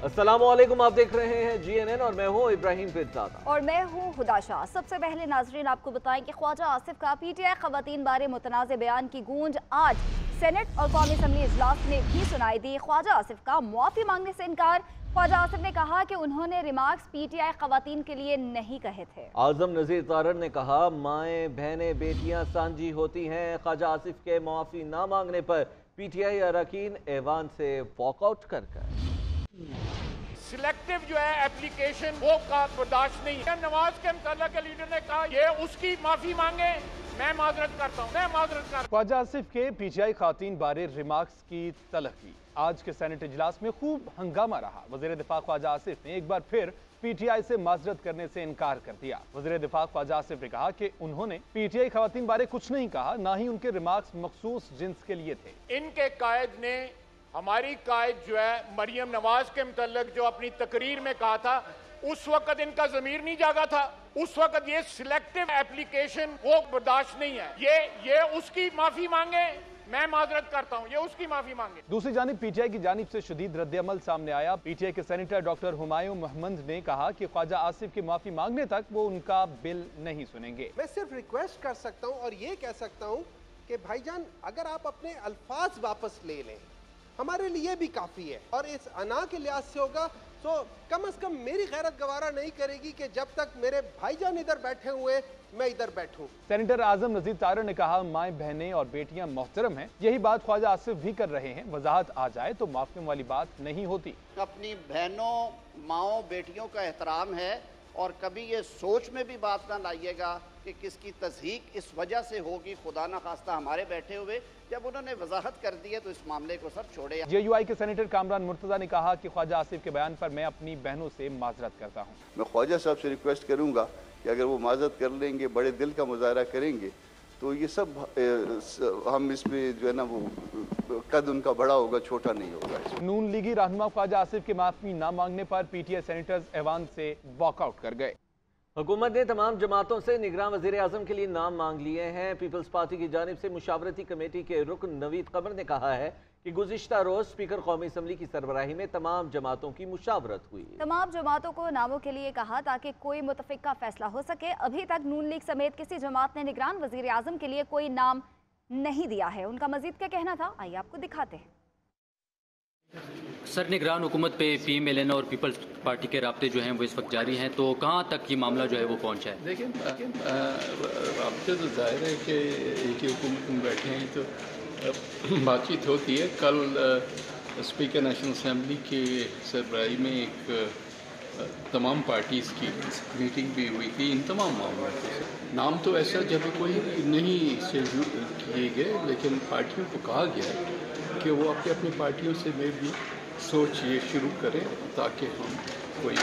अस्सलामुअलैकुम, आप देख रहे हैं GNN और मैं हूं इब्राहिम पिरज़ादा और मैं हूं हुदा शाह। सबसे पहले नाजरीन आपको बताएं कि ख्वाजा आसिफ का PTI खवातीन बारे मुतनाज़ बयान की गूंज आज सेनेट और कौमी असम्बली इजलास में भी सुनाई दी। ख्वाजा आसिफ का मुआफ़ी मांगने से इनकार। ख्वाजा आसिफ ने कहा कि उन्होंने रिमार्क्स PTI खवातीन के लिए नहीं कहे थे। आजम नज़ीर तारड़ ने कहा, माएँ बहनें बेटियां सांझी होती हैं। ख्वाजा आसिफ के मुआफ़ी ना मांगने पर PTI अरकान ऐवान से वॉकआउट कर गए। सिलेक्टिव जो है एप्लीकेशन वो का बर्दाश्त नहीं है। नवाज के मुतल्लिक़ के लीडर ने कहा ये उसकी माफी मांगे, मैं माजरत करता हूँ, मैं माजरत करता हूँ। ख्वाजा आसिफ के PTI खातीन बारे रिमार्क्स की तलखी। आज के सेनेट इजलास में खूब हंगामा रहा। वज़ीर दिफा ख्वाजा आसिफ ने एक बार फिर PTI से माजरत करने से इनकार कर दिया। वज़ीर दिफा ख्वाजा आसिफ ने कहा कि उन्होंने PTI खवातीन बारे कुछ नहीं कहा, ना ही उनके रिमार्क्स मखसूस जिन्स के लिए थे। इनके कायद ने हमारी कायद जो है मरियम नवाज के मुतल्लिक़ जो अपनी तकरीर में कहा था, उस वक्त इनका ज़मीर नहीं जागा था। उस वक्त ये सिलेक्टिव एप्लीकेशन वो बर्दाश्त नहीं है। ये उसकी माफी मांगे, मैं माजरत करता हूँ, ये उसकी माफी मांगे। दूसरी जानिब PTI की जानिब से शदीद रद्द-ए-अमल सामने आया। PTI के सेनेटर डॉक्टर हुमायूं मोहम्मद ने कहा कि ख्वाजा आसिफ की माफी मांगने तक वो उनका बिल नहीं सुनेंगे। मैं सिर्फ रिक्वेस्ट कर सकता हूँ और ये कह सकता हूँ कि भाईजान अगर आप अपने अल्फाज वापस ले लें हमारे लिए भी काफ़ी है, और इस अना के लिहाज से होगा तो कम से कम मेरी गैरत गवारा नहीं करेगी कि जब तक मेरे भाईजान इधर बैठे हुए मैं इधर बैठूं। सेनेटर आजम नज़ीर तारड़ ने कहा, माएँ बहनें और बेटियां मोहतरम हैं। यही बात ख्वाजा आसिफ भी कर रहे हैं। वजाहत आ जाए तो माफियों वाली बात नहीं होती। अपनी बहनों माओ बेटियों का एहतराम है और कभी ये सोच में भी बात ना लाइएगा कि किसकी तस्दीक इस वजह से होगी, खुदा ना खास्ता हमारे बैठे हुए। जब उन्होंने वजाहत कर दी है तो इस मामले को सब छोड़े। JUI के सेनेटर कामरान मुर्तज़ा ने कहा कि ख्वाजा आसिफ के बयान पर मैं अपनी बहनों से माजरत करता हूँ। मैं ख्वाजा साहब से रिक्वेस्ट करूँगा कि अगर वो माजरत कर लेंगे, बड़े दिल का मुजाहरा करेंगे तो ये सब हम इसमें जो है ना वो कद उनका बड़ा होगा, छोटा नहीं होगा। नून लीगी रहनुमा ख्वाजा आसिफ के माफी ना मांगने पर PTI सेनेटर्स ऐवान से वॉकआउट कर गए। हुकूमत ने तमाम जमातों से निगरान वज़ीर आज़म के लिए नाम मांग लिए हैं। पीपल्स पार्टी की जानिब से मुशावरती कमेटी के रुकन नवीद कमर ने कहा है कि गुज़िश्ता रोज स्पीकर कौमी असम्बली की सरबराही में तमाम जमातों की मुशावरत हुई। तमाम जमातों को नामों के लिए कहा ताकि कोई मुतफ़िक़ा फैसला हो सके। अभी तक नून लीग समेत किसी जमात ने निगरान वज़ीर आज़म के लिए कोई नाम नहीं दिया है। उनका मजीद क्या कहना था, आइए आपको दिखाते हैं। सर, निगरान हुकूमत पे PMLN और पीपल्स पार्टी के राब्ते जो हैं वो इस वक्त जारी हैं, तो कहाँ तक ये मामला जो है वो पहुँचा है? देखिए राब्ते तो जाहिर है कि एक ही हुकूमत में बैठे हैं तो बातचीत होती है। कल स्पीकर नेशनल असम्बली की सरबराही में एक तमाम पार्टीज़ की मीटिंग भी हुई थी इन तमाम मामलों पर। नाम तो ऐसा जब कोई नहीं किए गए, लेकिन पार्टियों को कहा गया है कि वो अपनी अपनी पार्टियों से में भी सोच ये शुरू करें ताकि हम कोई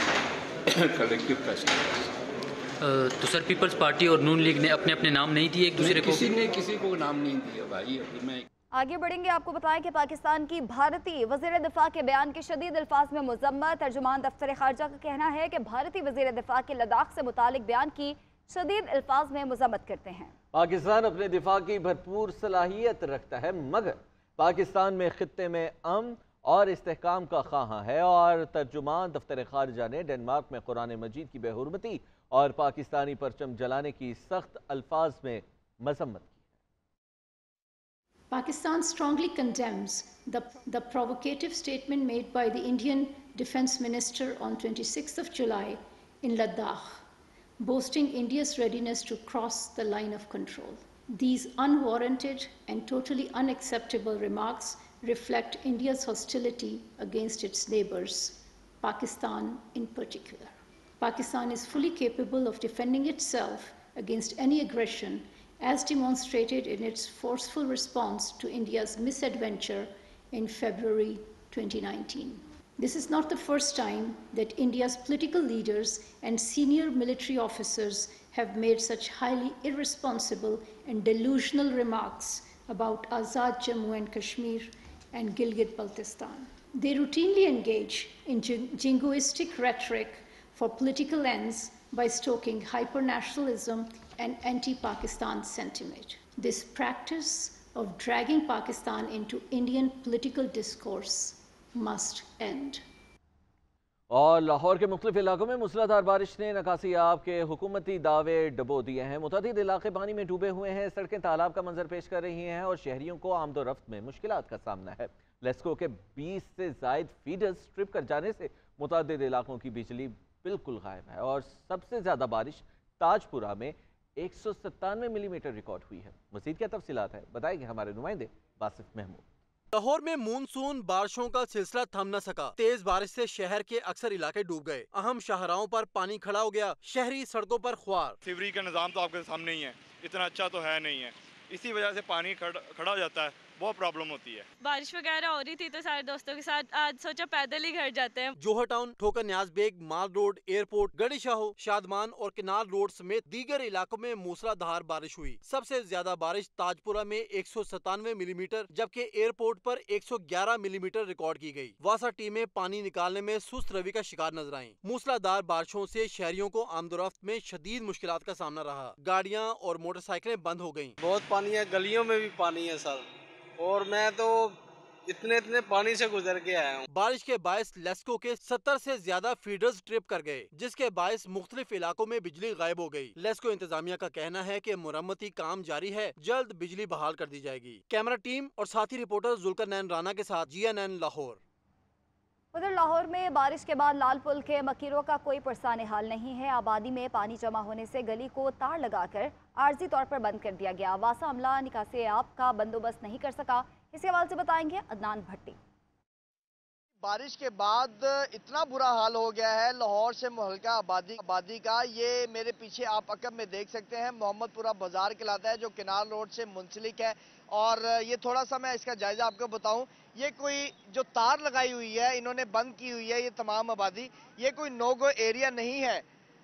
कलेक्टिव फैसला करें। तो सर, पीपल्स पार्टी और नून लीग ने अपने अपने नाम नहीं दिए एक दूसरे को? किसी को नाम नहीं दिया भाई। अभी मैं आगे बढ़ेंगे, आपको बताएं कि पाकिस्तान की भारतीय वज़ीर दिफा के बयान के शदीद अल्फाज में मुज़म्मत। तर्जुमान दफ्तर खारजा का कहना है कि भारतीय वज़ीर दिफा के लद्दाख से मुतालिक बयान की शदीद अल्फाज में मुज़म्मत करते हैं। पाकिस्तान अपने दिफा की भरपूर सलाहियत रखता है, मगर पाकिस्तान में खित्ते में अमन और इस्तेहकाम का ख़्वाहां है। और तर्जुमान दफ्तर खारजा ने डेनमार्क में कुरान मजीद की बेहुरमती और पाकिस्तानी परचम जलाने की सख्त अल्फाज में मजम्मत की। Pakistan strongly condemns the provocative statement made by the Indian Defence Minister on 26th of July in Ladakh, boasting India's readiness to cross the line of control. These unwarranted and totally unacceptable remarks reflect India's hostility against its neighbors, Pakistan in particular. Pakistan is fully capable of defending itself against any aggression, as demonstrated in its forceful response to India's misadventure in February 2019. This is not the first time that India's political leaders and senior military officers have made such highly irresponsible and delusional remarks about Azad Jammu and Kashmir and Gilgit-Baltistan. They routinely engage in jingoistic rhetoric for political ends by stoking hyper-nationalism and anti-Pakistan sentiment. This practice of dragging Pakistan into Indian political discourse must end. और लाहौर के मुख्तलिफ इलाकों में मूसलाधार बारिश ने नकासी आब के हुकूमती दावे डबो दिए हैं। मुतअद्दिद इलाके पानी में डूबे हुए हैं, सड़कें तालाब का मंजर पेश कर रही हैं और शहरियों को आमदोरफ्त में मुश्किलात का सामना है। लेस्को के 20 से जायद फीडर्स ट्रिप कर जाने से मुतअद्दिद इलाकों की बिजली बिल्कुल गायब है और सबसे ज़्यादा बारिश ताजपुरा में 197 मिलीमीटर रिकॉर्ड हुई है। मज़ीद क्या तफसीलात है बताएंगे हमारे नुमाइंदे बासिफ महमूद। लाहौर में मानसून बारिशों का सिलसिला थम न सका। तेज बारिश से शहर के अक्सर इलाके डूब गए। अहम शाहराहों पर पानी खड़ा हो गया, शहरी सड़कों पर ख्वार। सीवरेज का निज़ाम तो आपके सामने ही है, इतना अच्छा तो है नहीं है, इसी वजह से पानी खड़ा हो जाता है, बहुत प्रॉब्लम होती है। बारिश वगैरह हो रही थी तो सारे दोस्तों के साथ आज सोचा पैदल ही घर जाते हैं। जोहर टाउन, ठोकर न्याज बेग, माल रोड, एयरपोर्ट, गड़ी शाहो, शादमान और किनाल रोड समेत दीगर इलाकों में मूसलाधार बारिश हुई। सबसे ज्यादा बारिश ताजपुरा में 197 मिलीमीटर जबकि एयरपोर्ट पर 111 मिलीमीटर रिकॉर्ड की गई। वासा टीमें पानी निकालने में सुस्त रवि का शिकार नजर आईं। मूसलाधार बारिशों से शहरियों को आमदोरफ्त में शदीद मुश्किलात का सामना रहा। गाड़ियाँ और मोटरसाइकिलें बंद हो गयी। बहुत पानी है, गलियों में भी पानी है सर, और मैं तो इतने पानी से गुजर के आया हूँ। बारिश के बायस लेस्को के 70 से ज्यादा फीडर्स ट्रिप कर गए, जिसके बायस मुख्तलिफ इलाकों में बिजली गायब हो गई। लेस्को इंतजामिया का कहना है कि मुरम्मती काम जारी है, जल्द बिजली बहाल कर दी जाएगी। कैमरा टीम और साथी रिपोर्टर जुल्करनैन राना के साथ GNN लाहौर। उधर लाहौर में बारिश के बाद लाल पुल के मकीरों का कोई पुरसाने हाल नहीं है। आबादी में पानी जमा होने से गली को तार लगाकर आर्जी तौर पर बंद कर दिया गया। वासा अमला निकासी आब का बंदोबस्त नहीं कर सका। इसी हवाले से बताएंगे अदनान भट्टी। बारिश के बाद इतना बुरा हाल हो गया है लाहौर से मुहल्का आबादी का। ये मेरे पीछे आप अकब में देख सकते हैं, मोहम्मदपुरा बाजार कहलाता है जो किनाल रोड से मुंसलिक है। और ये थोड़ा सा मैं इसका जायजा आपको बताऊं, ये कोई जो तार लगाई हुई है इन्होंने बंद की हुई है, ये तमाम आबादी, ये कोई नो गो एरिया नहीं है,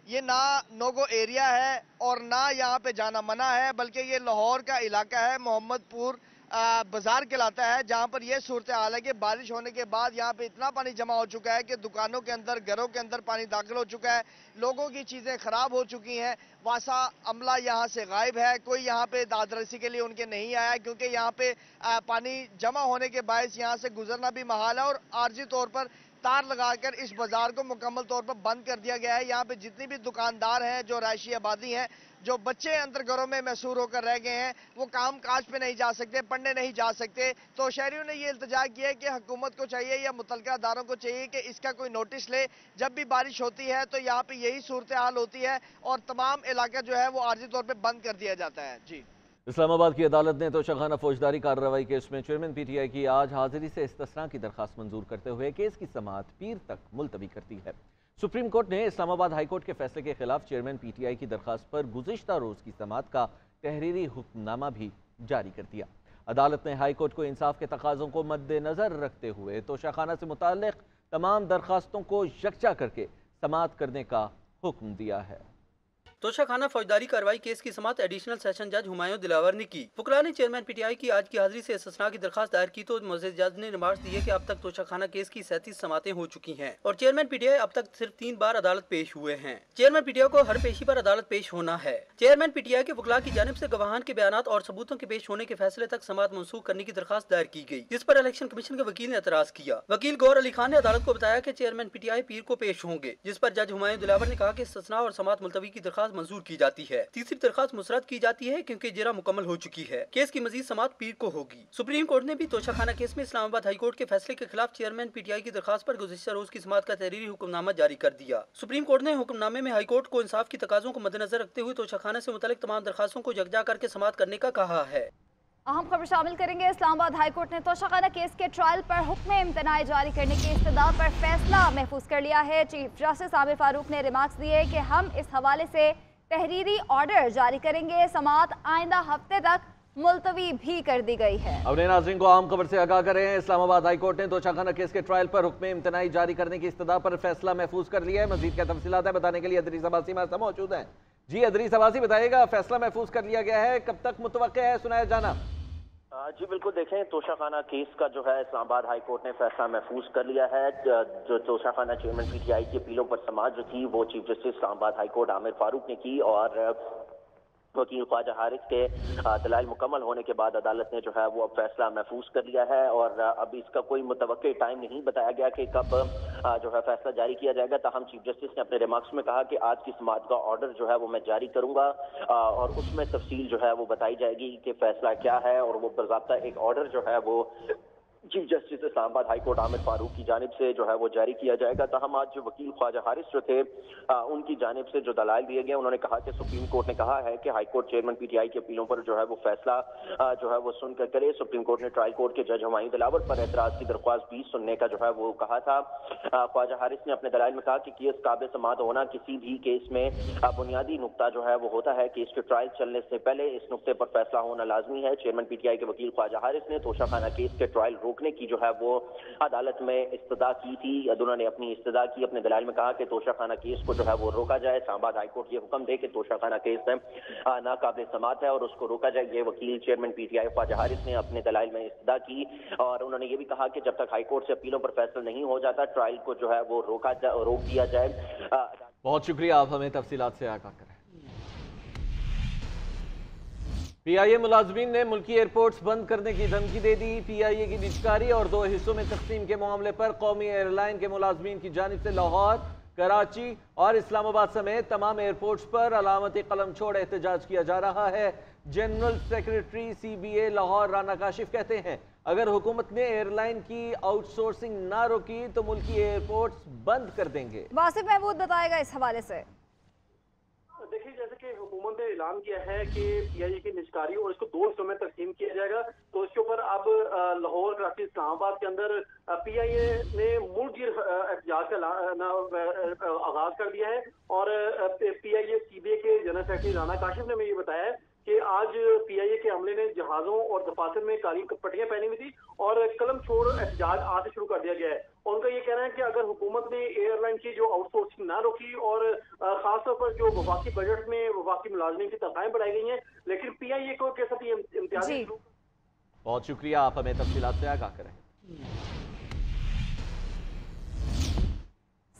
ये ना नो गो एरिया है और ना यहाँ पे जाना मना है, बल्कि ये लाहौर का इलाका है, मोहम्मदपुर बाजार कहलाता है, जहाँ पर यह सूरत हाल है कि बारिश होने के बाद यहाँ पे इतना पानी जमा हो चुका है कि दुकानों के अंदर, घरों के अंदर पानी दाखिल हो चुका है, लोगों की चीजें खराब हो चुकी हैं। वासा अमला यहाँ से गायब है, कोई यहाँ पे दादरसी के लिए उनके नहीं आया क्योंकि यहाँ पे पानी जमा होने के बायस यहाँ से गुजरना भी महाल है और आर्जी तौर पर तार लगाकर इस बाजार को मुकम्मल तौर पर बंद कर दिया गया है। यहाँ पे जितनी भी दुकानदार हैं, जो रहायशी आबादी हैं, जो बच्चे अंदर घरों में महसूर होकर रह गए हैं, वो काम काज पे नहीं जा सकते, पढ़ने नहीं जा सकते। तो शहरियों ने ये इल्तिजा किया है कि हुकूमत को चाहिए या मुतल्लिका अदारों को चाहिए कि इसका कोई नोटिस ले। जब भी बारिश होती है तो यहाँ पे यही सूरत हाल होती है और तमाम इलाका जो है वो आर्जी तौर पर बंद कर दिया जाता है। जी, इस्लामाबाद की अदालत ने तोशाखाना फौजदारी कार्रवाई केस में चेयरमैन PTI की आज हाजिरी से इस्तिस्ना की दरखास्त मंजूर करते हुए केस की समाअत पीर तक मुलतवी कर दी है। सुप्रीम कोर्ट ने इस्लामाबाद हाई कोर्ट के फैसले के खिलाफ चेयरमैन PTI की दरखास्त पर गुज़िश्ता रोज़ की समाअत का तहरीरी हुक्मनामा भी जारी कर दिया। अदालत ने हाई कोर्ट को इंसाफ के तकाज़ों को मद्देनज़र रखते हुए तोशाखाना से मुताल्लिक़ तमाम दरखास्तों को यकजा करके समाअत करने का हुक्म दिया है। तोशाखाना फौजदारी कार्रवाई केस की समाअत एडिशनल सेशन जज हुमायूं दिलावर ने की। फुकरा ने चेयरमैन PTI की आज की हाजिरी से इस्तिस्ना की दरखास्त दायर की तो मुअज़्ज़िज़ जज ने रिमार्क्स दिए कि अब तक तोशाखाना केस की 37 समातें हो चुकी हैं और चेयरमैन PTI अब तक सिर्फ 3 बार अदालत पेश हुए हैं। चेयरमैन PTI को हर पेशी पर अदालत पेश होना है। चेयरमैन PTI के वकला की जानिब से गवाहान के बयानात और सबूतों के पेश होने के फैसले तक समाअत मनसूख करने की दरखास्त दायर की गई, जिस पर इलेक्शन कमीशन के वकील ने एतराज किया। वकील गौर अली खान ने अदालत को बताया कि चेयरमैन PTI पीर को पेश होंगे, जिस पर जज हुमायूं दिलावर ने कहा कि इस्तिस्ना और समाअत मुलतवी की दरखास्त मंजूर की जाती है। तीसरी दरखास्त मुसरत की जाती है क्योंकि जिरा मुकम्मल हो चुकी है। केस की मजीद समाअत पीर को होगी। सुप्रीम कोर्ट ने भी तोशाखाना केस में इस्लामाबाद हाई कोर्ट के फैसले के खिलाफ चेयरमैन PTI की दरखास्त पर गुज़िश्ता रोज की समाअत का तहरीरी हुक्मनामा जारी कर दिया। सुप्रीम कोर्ट ने हुक्मनामे में हाई कोर्ट को इंसाफ की तकाज़ों को मद्देनजर रखते हुए तोशाखाना से मुतालिक तमाम दरखास्तों को यकजा करके समाअत करने का कहा है। अहम खबर शामिल करेंगे। इस्लामाबाद हाई कोर्ट ने तोशाखाना केस के ट्रायल पर हुक्म इम्तनाई जारी करने की इस्तदा पर फैसला महफूज कर लिया है। चीफ जस्टिस आमिर फारूक ने रिमार्क्स दिए कि हम इस हवाले से तहरीरी ऑर्डर जारी करेंगे। समाअत आइंदा हफ्ते तक मुलतवी भी कर दी गई है। अपने नाज़रीन को आम खबर से आगाह करें। इस्लामाबाद हाई कोर्ट ने तोशाखाना केस के ट्रायल पर हुक्म इम्तनाई जारी करने की इस्तदा पर फैसला महफूज कर लिया है। मजीद क्या तफसीलात है बताने के लिए अदरीस अब्बासी हमारे साथ मौजूद हैं। जी अदरीस अब्बासी, बताइएगा, फैसला महफूज कर लिया गया है, कब तक मुतवक्किल है सुनाया जाना? जी बिल्कुल, देखें, तोशाखाना केस का जो है इस्लामाबाद हाई कोर्ट ने फैसला महफूज कर लिया है। जो तोशाखाना चेयरमैन PTI की अपीलों पर समाअत जो थी वो chief justice Islamabad high court Aamir Farooq ने की और वकील ख्वाजा हारिस के दलाइल मुकम्मल होने के बाद अदालत ने जो है वो अब फैसला महफूज कर लिया है और अब इसका कोई मुतवक्के टाइम नहीं बताया गया कि कब जो है फैसला जारी किया जाएगा। ताहम चीफ जस्टिस ने अपने रिमार्क्स में कहा कि आज की समाअत का ऑर्डर जो है वो मैं जारी करूंगा और उसमें तफसील जो है वो बताई जाएगी कि फैसला क्या है और वो बाकायदा एक ऑर्डर जो है वो chief justice Islamabad high court Aamir Farooq की जानिब से जो है वो जारी किया जाएगा। ताहम आज जो वकील ख्वाजा हारिस जो थे उनकी जानिब से जो दलाइल दिए गए, उन्होंने कहा कि सुप्रीम कोर्ट ने कहा है कि हाई कोर्ट चेयरमैन पीटीआई के अपीलों पर जो है वो फैसला जो है वो सुनकर करे। सुप्रीम कोर्ट ने ट्रायल कोर्ट के जज हुमायूं दिलावर पर एतराज की दरख्वास्त भी सुनने का जो है वो कहा था। ख्वाजा हारिस ने अपने दलाइल में कहा कि केस काबिल समाअत होना किसी भी केस में बुनियादी नुकता जो है वो होता है कि इसके ट्रायल चलने से पहले इस नुकते पर फैसला होना लाजमी है। चेयरमैन पीटीआई के वकील ख्वाजा हारिस ने तोशाखाना केस के ट्रायल रोकने की जो है वो अदालत में इस्तदा की थी। उन्होंने अपनी इस्तदा की, अपने दलाइल में कहा कि तोशाखाना केस को जो है वो रोका जाए। इस्लामाबाद हाई कोर्ट ये हुक्म दे कि तोशाखाना केस है नाकाबिल समाअत है और उसको रोका जाए। ये वकील चेयरमैन पीटीआई ख्वाजा हारिस ने अपने दलाइल में इस्तदा की और उन्होंने ये भी कहा कि जब तक हाई कोर्ट से अपीलों पर फैसला नहीं हो जाता ट्रायल को जो है वो रोक दिया जाए। बहुत शुक्रिया, आप हमें तफसीलात से आगाह करें। पीआईए मुलाजमीन ने मुल्की एयरपोर्ट्स बंद करने की धमकी दे दी। पीआईए की निजकारी और 2 हिस्सों में तकसीम के मामले पर कौमी एयरलाइन के मुलाजमीन की जानिब से लाहौर, कराची और इस्लामाबाद समेत तमाम एयरपोर्ट्स पर अलामती कलम छोड़ एहतजाज किया जा रहा है। General secretary CBA Lahore Rana Kashif कहते हैं अगर हुकूमत ने एयरलाइन की आउटसोर्सिंग ना रोकी तो मुल्की एयरपोर्ट्स बंद कर देंगे। वासिफ महमूद बताएगा इस हवाले से। देखिए, जैसे कि हुकूमत ने ऐलान किया है कि पीआईए की निजकारी और इसको 2 हिस्सों में तकसीम किया जाएगा, तो इसके ऊपर अब लाहौर, कराची, इस्लामाबाद के अंदर पीआईए ने मुलगिर एहतजाज का आगाज कर दिया है और पीआईए CBA के जनरल सेक्रेटरी राना काशिफ ने ये बताया है कि आज पीआईए के अमले ने जहाजों और दफातर में काली पट्टियां पहनी हुई थी और कलम छोड़ एहतजाज आज से शुरू कर दिया गया है। उनका ये कहना है कि अगर हुकूमत ने एयरलाइन की जो आउटसोर्सिंग ना रोकी और खासतौर पर जो वफाकी बजट में वफाकी मुलाजमीन की तनख्वाहें बढ़ाई गई हैं, लेकिन पीआईए को के साथ इम्तियाजी। बहुत शुक्रिया, आप हमें तफसीलात से आगाह करें।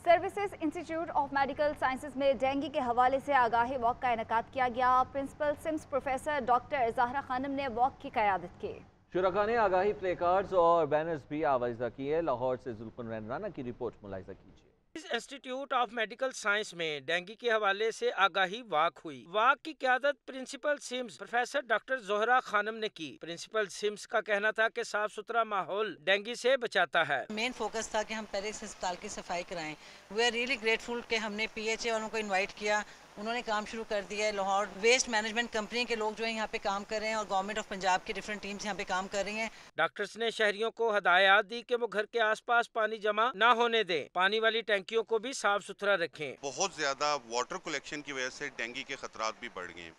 Services institute of medical sciences में डेंगू के हवाले से आगाही वॉक का इनेकाद किया गया। Principal SIMS professor doctor Zahra Khanam ने वॉक की क़यादत की। शुरका ने आगाही प्ले कार्ड्स और बैनर्स भी आवाज़ा किए। लाहौर से जुल्फ़िकार राना की रिपोर्ट मुलाहिज़ा कीजिए। इस इंस्टीट्यूट ऑफ मेडिकल साइंस में डेंगू के हवाले से आगाही वाक हुई। वाक की क़यादत principal SIMS professor doctor Zohra Khanam ने की। प्रिंसिपल सिम्स का कहना था कि साफ सुथरा माहौल डेंगू से बचाता है। मेन फोकस था कि हम पहले इस अस्पताल की सफाई कराएं। वी आर रियली ग्रेटफुल कि हमने PHA वालों को इन्वाइट किया, उन्होंने काम शुरू कर दिया है। लाहौर वेस्ट मैनेजमेंट कंपनी के लोग जो है यहाँ पे काम कर रहे हैं और गवर्नमेंट ऑफ पंजाब की डिफरेंट टीम्स यहाँ पे काम कर रही हैं। डॉक्टर्स ने शहरियों को हदायत दी कि वो घर के आसपास पानी जमा ना होने दें, पानी वाली टैंकियों को भी साफ सुथरा रखें। बहुत ज्यादा वाटर कलेक्शन की वजह से डेंगू के खतरात भी बढ़ गए हैं।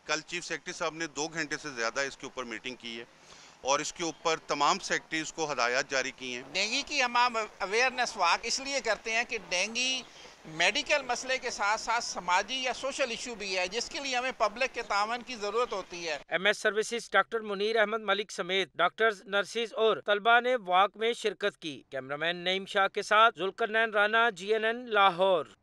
कल चीफ सेक्रेटरी साहब ने 2 घंटे से ज्यादा इसके ऊपर मीटिंग की है और इसके ऊपर तमाम सेक्रेटरीज को हदायत जारी की हैं। डेंगू की हम अवेयरनेस वाक इसलिए करते हैं कि डेंगू मेडिकल मसले के साथ साथ समाजी या सोशल इशू भी है, जिसके लिए हमें पब्लिक के तावन की जरूरत होती है। MS services doctor Munir Ahmed Malik समेत डॉक्टर्स, नर्सिस और तलबा ने वॉक में शिरकत की। कैमरामैन नईम शाह के साथ जुल्फ़िकार राना, GNN लाहौर।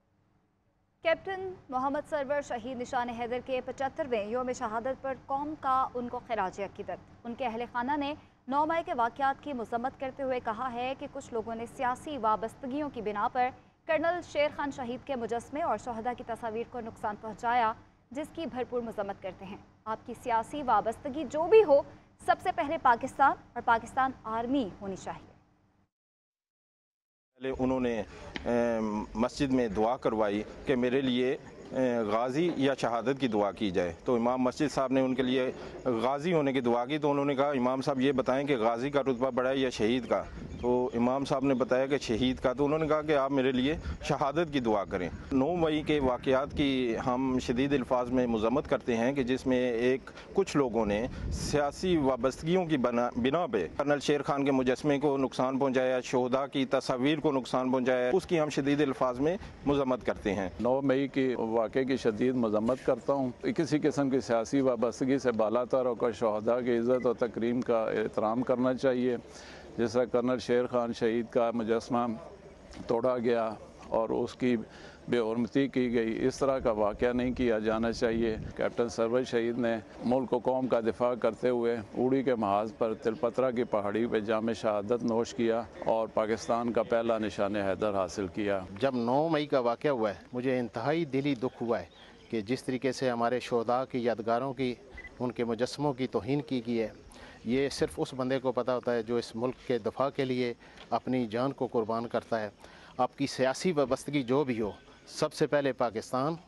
कैप्टन मोहम्मद सरवर शहीद निशान हैदर के 75वें योम शहादत पर कौम का उनको खिराज अकीदत। उनके अहल खाना ने 9 मई के वाक़यात की मज़म्मत करते हुए कहा है कि कुछ लोगों ने सियासी वाबस्तगियों की बिना पर कर्नल शेर खान शहीद के मुजस्मे और शहदा की तस्वीर को नुकसान पहुँचाया, जिसकी भरपूर मज़म्मत करते हैं। आपकी सियासी वाबस्तगी जो भी हो, सबसे पहले पाकिस्तान और पाकिस्तान आर्मी होनी चाहिए। पहले उन्होंने मस्जिद में दुआ करवाई कि मेरे लिए गाजी या शहादत की दुआ की जाए, तो इमाम मस्जिद साहब ने उनके लिए गाजी होने की दुआ की। तो उन्होंने कहा इमाम साहब ये बताएं कि गाजी का रुतबा बड़ा है या शहीद का। तो इमाम साहब ने बताया कि शहीद का। तो उन्होंने कहा कि आप मेरे लिए शहादत की दुआ करें। 9 मई के वाक़यात की हम शदीद अल्फाज में मज़म्मत करते हैं कि जिसमें कुछ लोगों ने सियासी वाबस्तगियों की बिना पे कर्नल शेर खान के मुजस्मे को नुकसान पहुँचाया, शोहदा की तस्वीर को नुकसान पहुँचाया, उसकी हम शदीद अल्फाज में मज़म्मत करते हैं। 9 मई के वाक़े की शदीद मज़म्मत करता हूँ। किसी किस्म की सियासी वाबस्तगी से बालातर होकर शहदा की इज़्ज़त और तकरीम का एहतराम करना चाहिए। जैसा कर्नल शेर खान शहीद का मुजस्मा तोड़ा गया और उसकी बेहरमती की गई। इस तरह का वाक़या नहीं किया जाना चाहिए। कैप्टन सरवर शहीद ने मुल्क व कौम का दिफा करते हुए उड़ी के महाज पर तिलपत्रा की पहाड़ी पर जाम शहादत नोश किया और पाकिस्तान का पहला निशान हैदर हासिल किया। जब 9 मई का वाक़या हुआ है, मुझे इंतहाई दिली दुख हुआ है कि जिस तरीके से हमारे शोहदा की यादगारों की, उनके मुजस्समों की तौहीन की गई है। ये सिर्फ उस बंदे को पता होता है जो इस मुल्क के दफा के लिए अपनी जान को कुर्बान करता है। आपकी सियासी वाबस्तगी जो भी हो, सबसे पहले पाकिस्तान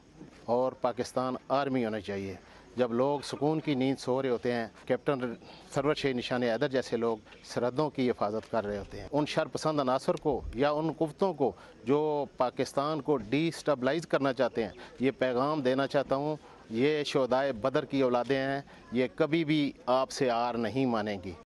और पाकिस्तान आर्मी होना चाहिए। जब लोग सुकून की नींद सो रहे होते हैं, कैप्टन सरवर शहीद निशान हैदर जैसे लोग सरहदों की हिफाजत कर रहे होते हैं। उन शरपसंद अनासर को या उन कुफ्तों को जो पाकिस्तान को डिस्टेबलाइज करना चाहते हैं, ये पैगाम देना चाहता हूँ, ये शोहदाए बदर की औलादें हैं, ये कभी भी आपसे हार नहीं मानेंगी।